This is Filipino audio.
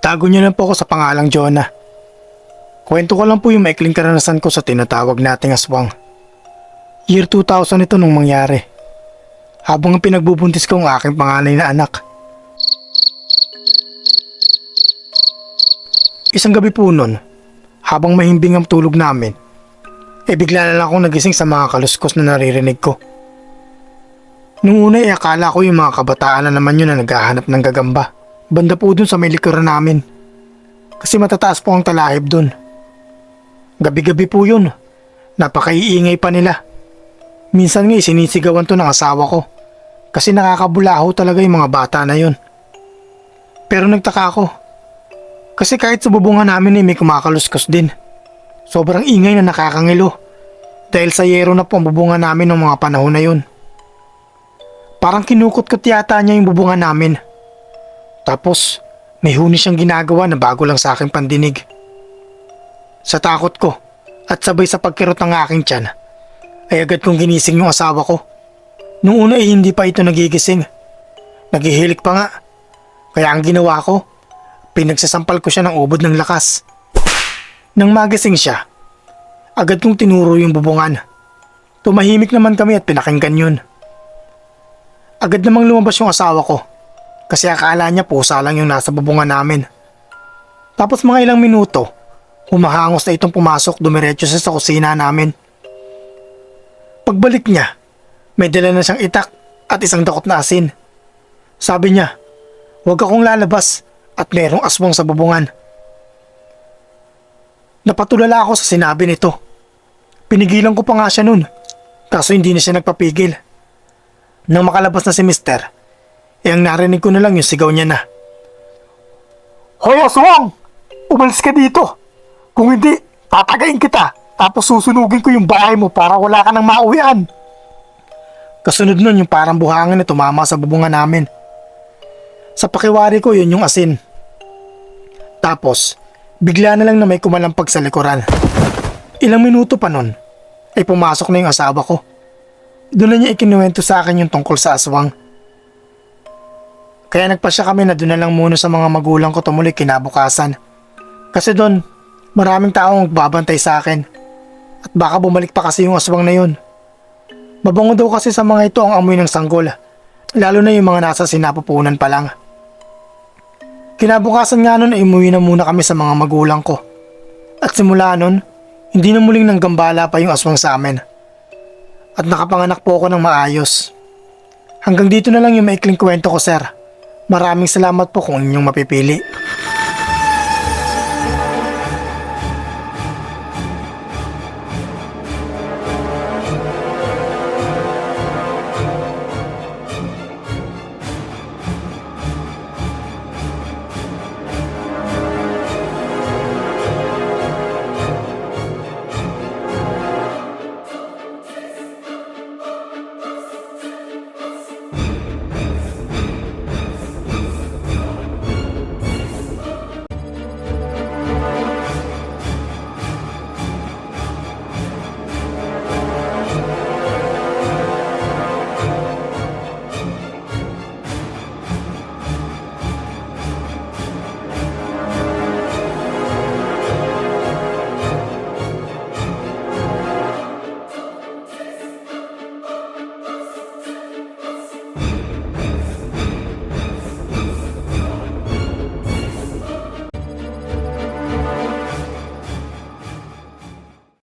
Itago niyo na po ako sa pangalang Jonah. Kwento ko lang po yung maikling karanasan ko sa tinatawag nating aswang. Year 2000 ito nung mangyari. Habang pinagbubuntis ko ang aking panganay na anak. Isang gabi po nun, habang mahimbing ang tulog namin, bigla na lang akong nagising sa mga kaluskos na naririnig ko. Nung una akala ko yung mga kabataan na naman yun na naghahanap ng gagamba. Banda po dun sa may likuran namin. Kasi matataas po ang talahib dun. Gabi-gabi po yun. Napakaiingay pa nila. Minsan nga sinisigawan to ng asawa ko. Kasi nakakabulaho talaga yung mga bata na yun. Pero nagtaka ako. Kasi kahit sa bubungan namin may kumakaluskos din. Sobrang ingay na nakakangilo. Dahil sa yero na po ang bubungan namin ng mga panahon na yun. Parang kinukot-kot yata niya yung bubungan namin. Tapos may huni siyang ginagawa na bago lang sa aking pandinig. Sa takot ko at sabay sa pagkirot ng aking tiyan ay agad kong ginising yung asawa ko. Nung una hindi pa ito nagigising. Naghihilik pa nga. Kaya ang ginawa ko, pinagsasampal ko siya ng ubod ng lakas. Nang magising siya, agad kong tinuro yung bubungan. Tumahimik naman kami at pinakinggan yun. Agad namang lumabas yung asawa ko kasi akala niya pusa lang yung nasa bubungan namin. Tapos mga ilang minuto, humahangos na itong pumasok dumiretso siya sa kusina namin. Pagbalik niya, may dala na siyang itak at isang dakot na asin. Sabi niya, huwag akong lalabas at merong aswang sa bubungan. Napatulala ako sa sinabi nito. Pinigilan ko pa nga siya nun, kaso hindi na siya nagpapigil. Nang makalabas na si Mister, ang narinig ko na lang yung sigaw niya na, "Hoy aswang! Umalis ka dito! Kung hindi, tatagain kita, tapos susunugin ko yung bahay mo para wala ka nang mauwian." Kasunod nun yung parang buhangin na tumama sa bubungan namin. Sa pakiwari ko yun yung asin. Tapos, bigla na lang na may kumalampag sa likuran. Ilang minuto pa nun, ay pumasok na yung asawa ko. Doon na niya ikinuwento sa akin yung tungkol sa aswang. Kaya nagpasya kami na doon na lang muna sa mga magulang ko tumuloy kinabukasan. Kasi doon, maraming taong magbabantay sa akin. At baka bumalik pa kasi yung aswang na yun. Mabango daw kasi sa mga ito ang amoy ng sanggol. Lalo na yung mga nasa sinapupunan pa lang. Kinabukasan nga nun ay umuwi na muna kami sa mga magulang ko. At simula nun, hindi na muling nanggambala pa yung aswang sa amin. At nakapanganak po ako ng maayos. Hanggang dito na lang yung maikling kwento ko, sir. Maraming salamat po kung inyong mapipili.